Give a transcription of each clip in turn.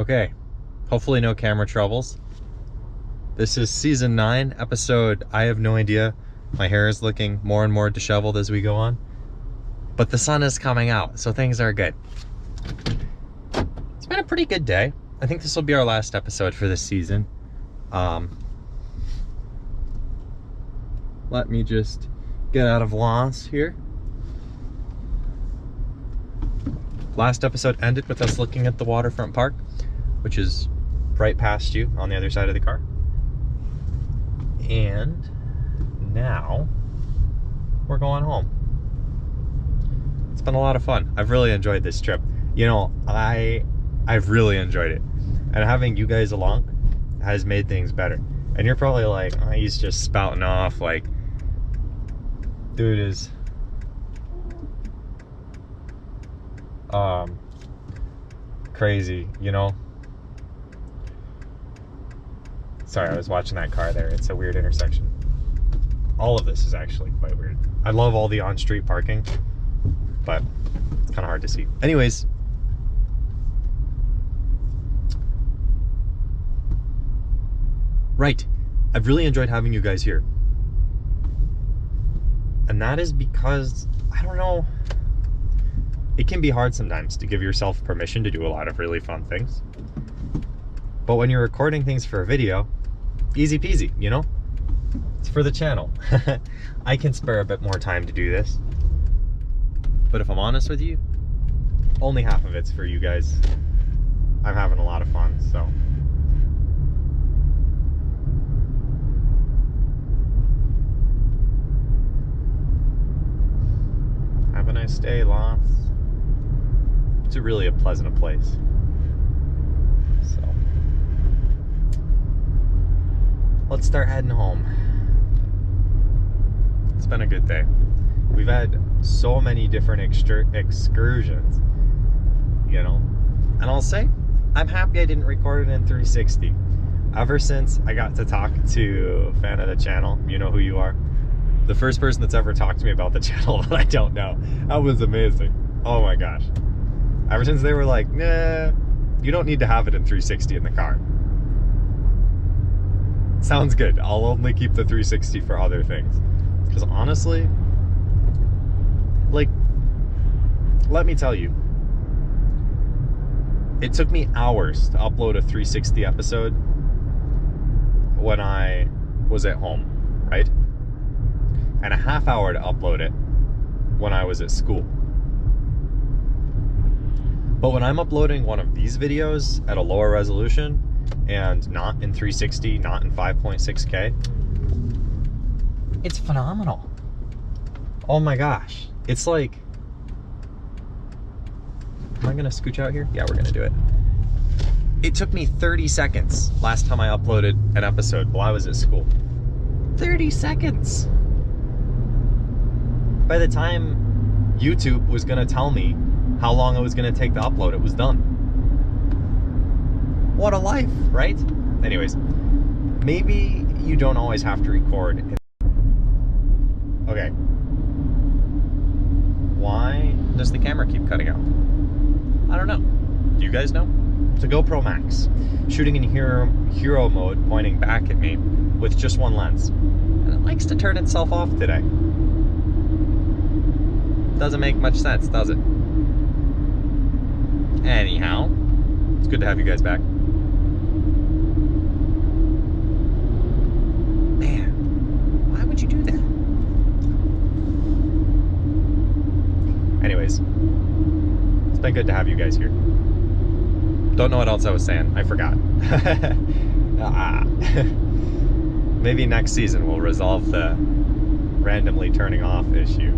Okay, hopefully no camera troubles. This is season 9, episode, I have no idea. My hair is looking more and more disheveled as we go on. But the sun is coming out, so things are good. It's been a pretty good day. I think this will be our last episode for this season. Let me just get out of loss here. Last episode ended with us looking at the waterfront park, which is right past you on the other side of the car. And now we're going home. It's been a lot of fun. I've really enjoyed this trip. You know, I've really enjoyed it. And having you guys along has made things better. And you're probably like, oh, he's just spouting off, like, dude is crazy, you know? Sorry, I was watching that car there. It's a weird intersection. All of this is actually quite weird. I love all the on-street parking, but it's kind of hard to see. Anyways, right, I've really enjoyed having you guys here. And that is because, I don't know, it can be hard sometimes to give yourself permission to do a lot of really fun things. But when you're recording things for a video, easy peasy, you know? It's for the channel. I can spare a bit more time to do this. But if I'm honest with you, only half of it's for you guys. I'm having a lot of fun, so. Have a nice day, Lots. It's really a pleasant place. So, let's start heading home. It's been a good day. We've had so many different excursions, you know, and I'll say I'm happy I didn't record it in 360. Ever since I got to talk to a fan of the channel, you know who you are, the first person that's ever talked to me about the channel that I don't know. That was amazing. Oh my gosh. Ever since they were like, nah, you don't need to have it in 360 in the car. Sounds good. I'll only keep the 360 for other things. Because honestly, like, let me tell you, it took me hours to upload a 360 episode when I was at home, right? And a half hour to upload it when I was at school. But when I'm uploading one of these videos at a lower resolution and not in 360, not in 5.6K, it's phenomenal. Oh my gosh. It's like, am I gonna scooch out here? Yeah, we're gonna do it. It took me 30 seconds last time I uploaded an episode while I was at school. 30 seconds. By the time YouTube was gonna tell me how long it was gonna take to upload, it was done. What a life, right? Anyways, maybe you don't always have to record. Okay. Why does the camera keep cutting out? I don't know. Do you guys know? It's a GoPro Max, shooting in hero mode, pointing back at me with just one lens. And it likes to turn itself off today. Doesn't make much sense, does it? Anyhow, it's good to have you guys back. Man, why would you do that? Anyways, it's been good to have you guys here. Don't know what else I was saying. I forgot. Maybe next season we'll resolve the randomly turning off issue.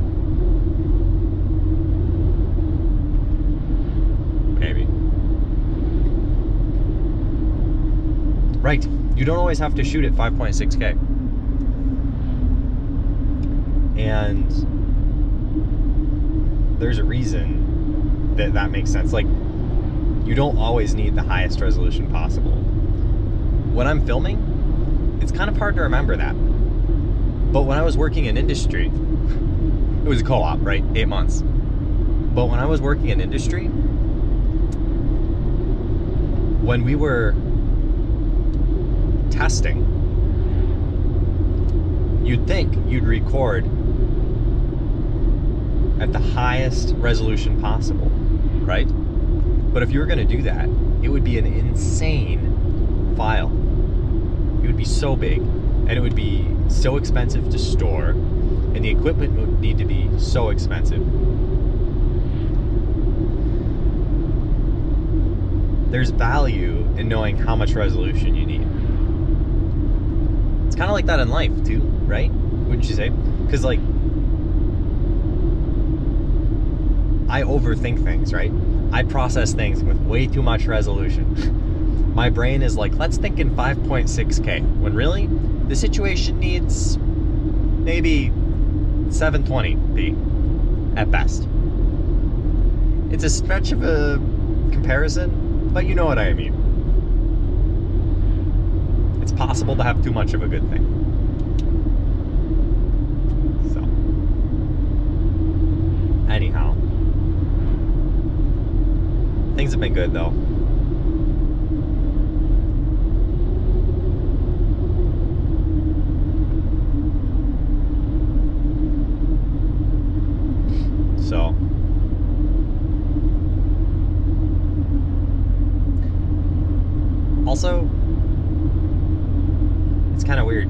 Maybe. Right, you don't always have to shoot at 5.6K. And there's a reason that that makes sense. Like, you don't always need the highest resolution possible. When I'm filming, it's kind of hard to remember that. But when I was working in industry, it was a co-op, right? 8 months. But when I was working in industry, when we were testing, you'd think you'd record at the highest resolution possible, right? But if you were going to do that, it would be an insane file. It would be so big, and it would be so expensive to store, and the equipment would need to be so expensive. There's value in knowing how much resolution you need. It's kind of like that in life too, right? Wouldn't you say? Because like, I overthink things, right? I process things with way too much resolution. My brain is like, let's think in 5.6K, when really the situation needs maybe 720p at best. It's a stretch of a comparison, but you know what I mean. It's possible to have too much of a good thing. So, anyhow, things have been good though. So, also, it's kind of weird.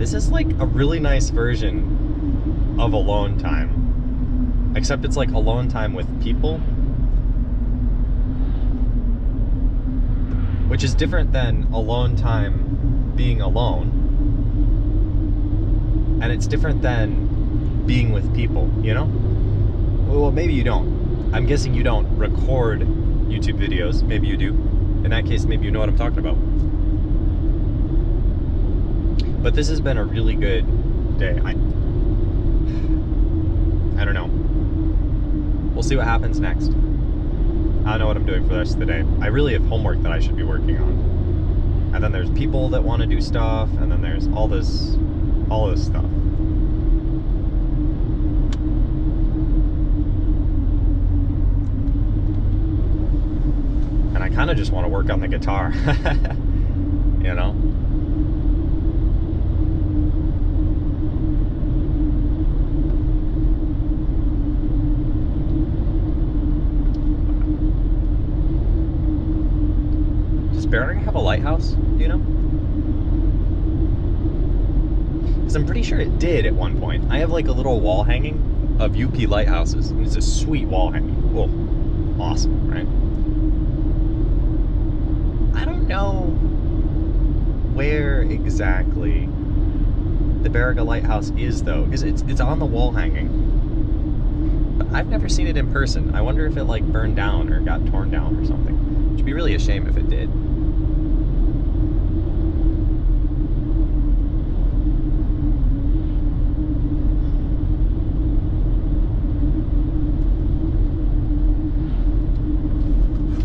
This is like a really nice version of alone time, except it's like alone time with people, which is different than alone time being alone, and it's different than being with people, you know? Well, maybe you don't. I'm guessing you don't record YouTube videos. Maybe you do. In that case, maybe you know what I'm talking about. But this has been a really good day. I don't know. We'll see what happens next. I don't know what I'm doing for the rest of the day. I really have homework that I should be working on. And then there's people that want to do stuff, and then there's all this stuff. And I kind of just want to work on the guitar. You know? Does Bering have a lighthouse? Do you know? Because I'm pretty sure it did at one point. I have like a little wall hanging of UP lighthouses, and it's a sweet wall hanging. Oh, awesome, right? I don't know where exactly the Beriga Lighthouse is though, because it's on the wall hanging. But I've never seen it in person. I wonder if it like burned down or got torn down or something. It would be really a shame if it did.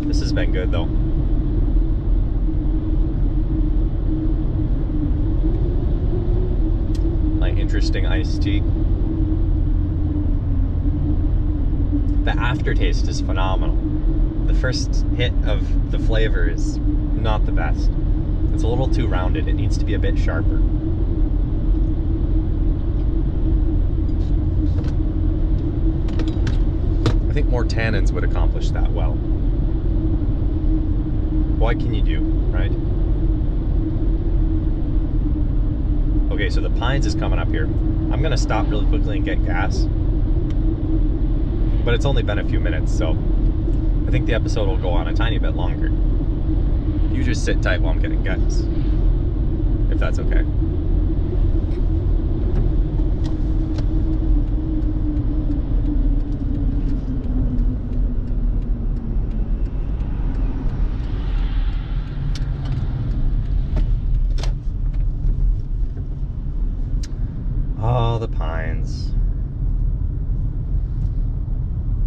This has been good though. My interesting iced tea. The aftertaste is phenomenal. The first hit of the flavor is not the best. It's a little too rounded. It needs to be a bit sharper. I think more tannins would accomplish that well. What can you do, right? Okay, so the Pines is coming up here. I'm gonna stop really quickly and get gas. But it's only been a few minutes, so I think the episode will go on a tiny bit longer. You just sit tight while I'm getting gas, if that's okay. Oh, the Pines.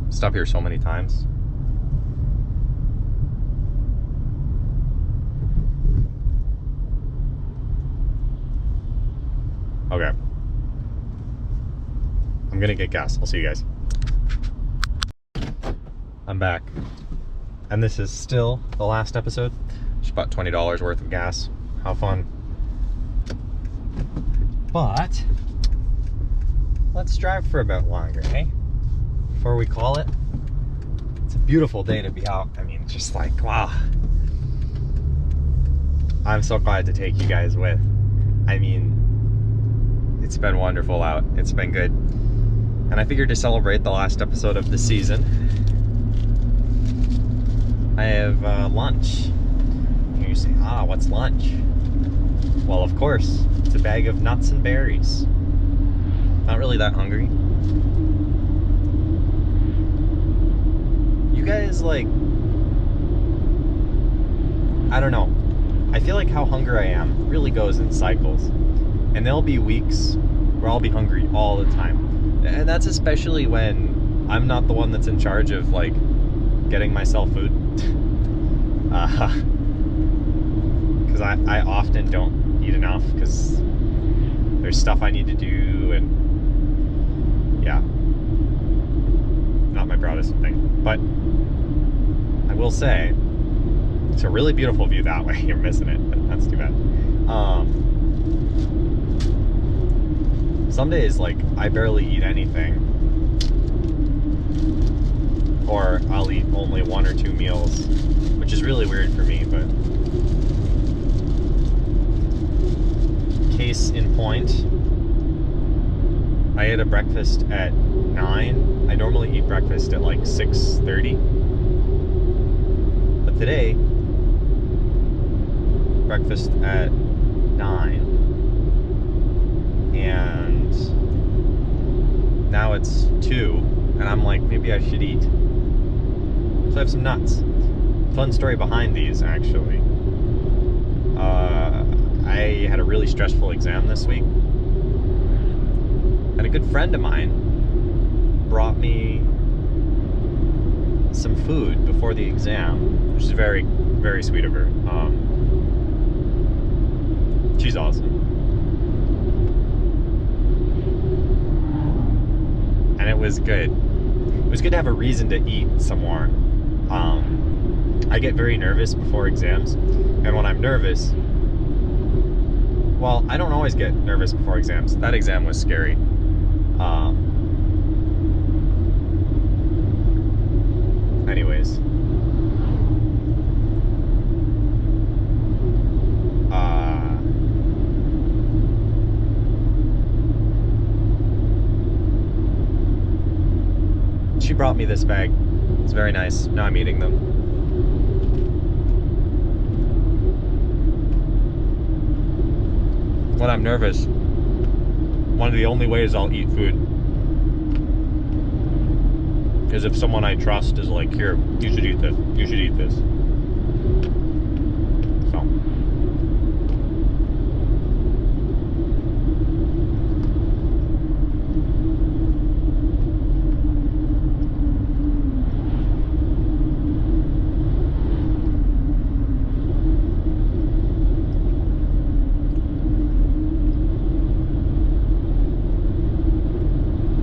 Stop here so many times. Okay. I'm gonna get gas. I'll see you guys. I'm back. And this is still the last episode. Just bought $20 worth of gas. How fun. But let's drive for a bit longer, eh? Before we call it. It's a beautiful day to be out. I mean, just like, wow. I'm so glad to take you guys with. I mean, it's been wonderful out. It's been good. And I figured to celebrate the last episode of the season, I have lunch. And you say, what's lunch? Well, of course, it's a bag of nuts and berries. Not really that hungry. You guys, like, I don't know. I feel like how hungry I am really goes in cycles. And there'll be weeks where I'll be hungry all the time. And that's especially when I'm not the one that's in charge of, like, getting myself food. Because I often don't eat enough because there's stuff I need to do, and yeah, not my proudest thing. But I will say, it's a really beautiful view that way. You're missing it, but that's too bad. Some days, like, I barely eat anything, or I'll eat only 1 or 2 meals, which is really weird for me, but case in point, I ate a breakfast at 9. I normally eat breakfast at like 6:30, but today, breakfast at 9, and now it's 2, and I'm like, maybe I should eat. So I have some nuts. Fun story behind these, actually. I had a really stressful exam this week, and a good friend of mine brought me some food before the exam, which is very, very sweet of her. She's awesome. And it was good. It was good to have a reason to eat some more. I get very nervous before exams, and when I'm nervous, well, I don't always get nervous before exams. That exam was scary. Anyways. She brought me this bag. It's very nice. Now I'm eating them. When I'm nervous, one of the only ways I'll eat food is if someone I trust is like, here, you should eat this. You should eat this. So.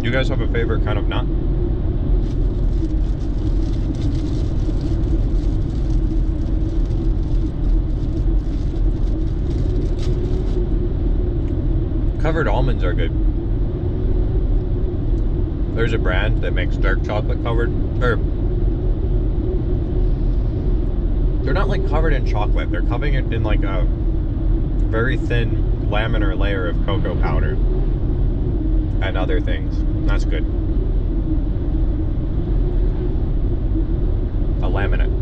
You guys have a favorite kind of nut? Covered almonds are good. There's a brand that makes dark chocolate covered, or they're not like covered in chocolate, they're covering it in like a very thin laminar layer of cocoa powder and other things. That's good. A laminate.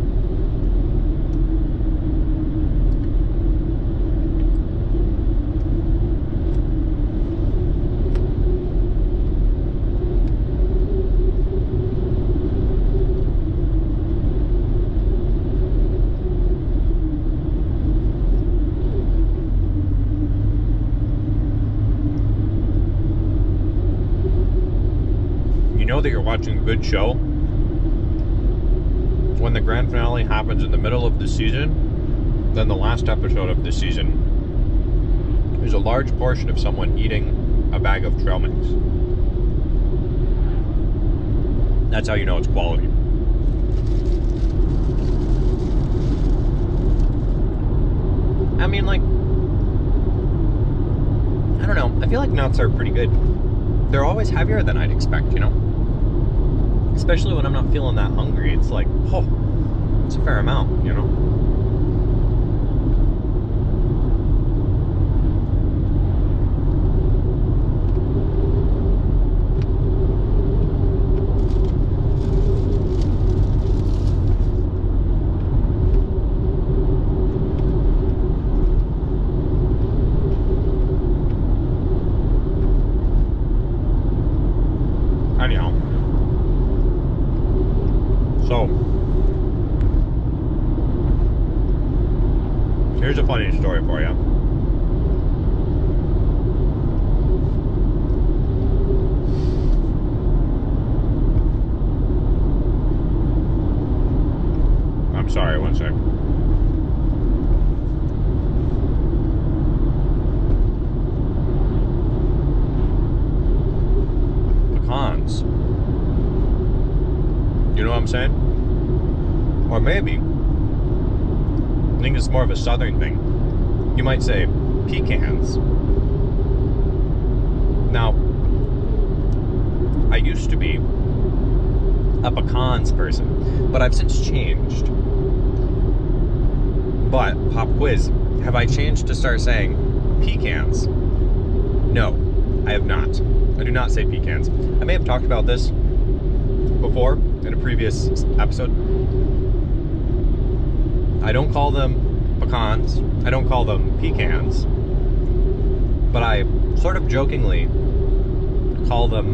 Know that you're watching a good show when the grand finale happens in the middle of the season, then the last episode of the season is a large portion of someone eating a bag of trail mix. That's how you know it's quality. I mean, like, I don't know. I feel like nuts are pretty good. They're always heavier than I'd expect, you know? Especially when I'm not feeling that hungry. It's like, oh, it's a fair amount, you know? Anyhow. So, here's a funny story for you. I'm sorry, one sec. Pecans. You know what I'm saying? Or maybe, I think it's more of a southern thing. You might say pecans. Now, I used to be a pecans person, but I've since changed. But, pop quiz, have I changed to start saying pecans? No, I have not. I do not say pecans. I may have talked about this before in a previous episode. I don't call them pecans. I don't call them pecans. But I sort of jokingly call them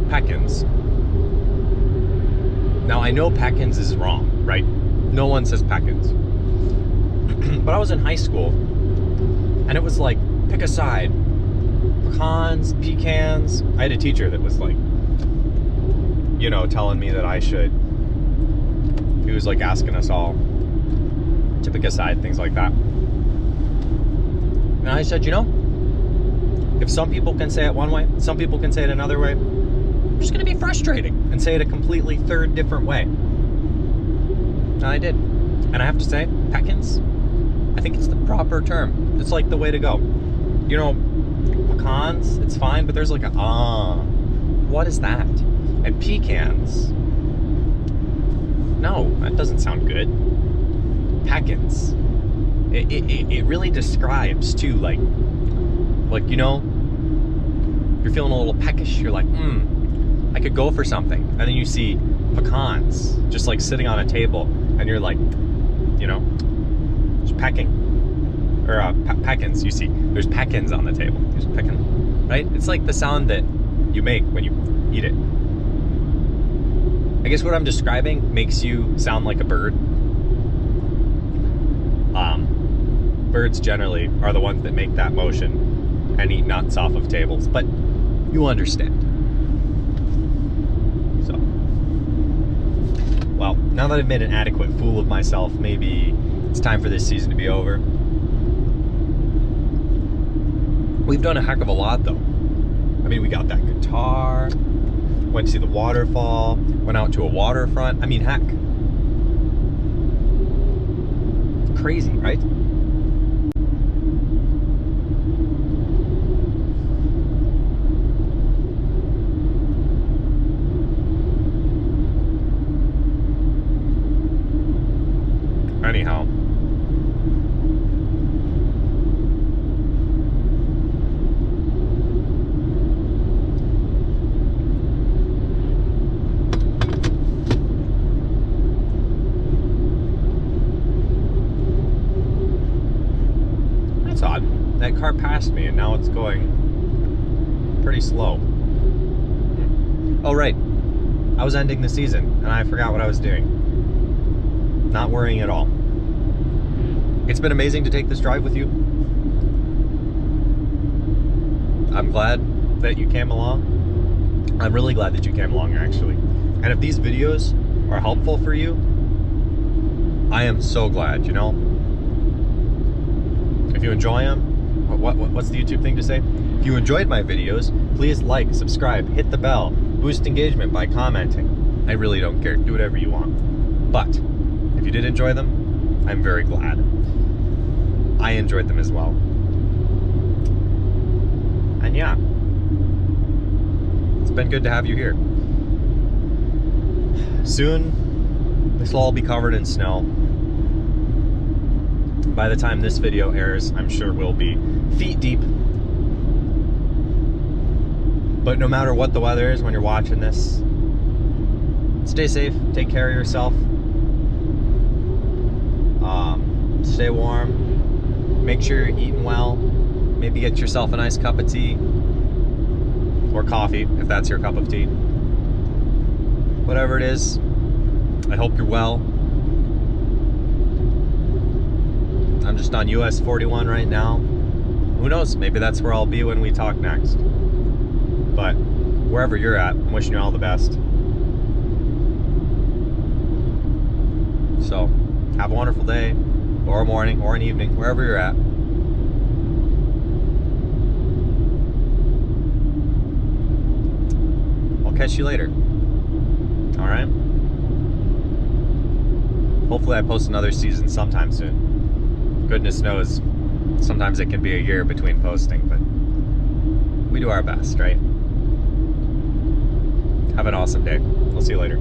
pecans. Now, I know pecans is wrong, right? No one says pecans. But I was in high school, and it was like, pick a side. Pecans, pecans. I had a teacher that was like, you know, telling me that I should. He was like asking us all to pick a side, things like that. And I said, you know, if some people can say it one way, some people can say it another way, I'm just going to be frustrating and say it a completely third different way. And I did. And I have to say, pecans, I think it's the proper term. It's like the way to go. You know, pecans, it's fine, but there's like a, what is that? And pecans, no, that doesn't sound good. Pecans. It really describes too, like, you know, you're feeling a little peckish, you're like, I could go for something. And then you see pecans just like sitting on a table, and you're like, you know, just pecking. Or pecans, you see, there's pecans on the table. There's pecking, right? It's like the sound that you make when you eat it. I guess what I'm describing makes you sound like a bird. Birds generally are the ones that make that motion and eat nuts off of tables, but you understand. So, well, now that I've made an adequate fool of myself, maybe it's time for this season to be over. We've done a heck of a lot, though. I mean, we got that guitar, went to see the waterfall, went out to a waterfront. I mean, heck. Crazy, right? Anyhow. That's odd. That car passed me and now it's going pretty slow. Oh, right. I was ending the season and I forgot what I was doing. Not worrying at all. It's been amazing to take this drive with you. I'm glad that you came along. I'm really glad that you came along, actually. And if these videos are helpful for you, I am so glad, you know? If you enjoy them, what's the YouTube thing to say? If you enjoyed my videos, please like, subscribe, hit the bell, boost engagement by commenting. I really don't care. Do whatever you want. But if you did enjoy them, I'm very glad. I enjoyed them as well. And yeah, it's been good to have you here. Soon, this will all be covered in snow. By the time this video airs, I'm sure we'll be feet deep. But no matter what the weather is when you're watching this, stay safe, take care of yourself, stay warm, make sure you're eating well, maybe get yourself a nice cup of tea, or coffee, if that's your cup of tea. Whatever it is, I hope you're well. I'm just on US 41 right now. Who knows, maybe that's where I'll be when we talk next. But wherever you're at, I'm wishing you all the best. So, have a wonderful day, or a morning, or an evening, wherever you're at. I'll catch you later. Alright? Hopefully I post another season sometime soon. Goodness knows, sometimes it can be a year between posting, but we do our best, right? Have an awesome day. I'll see you later.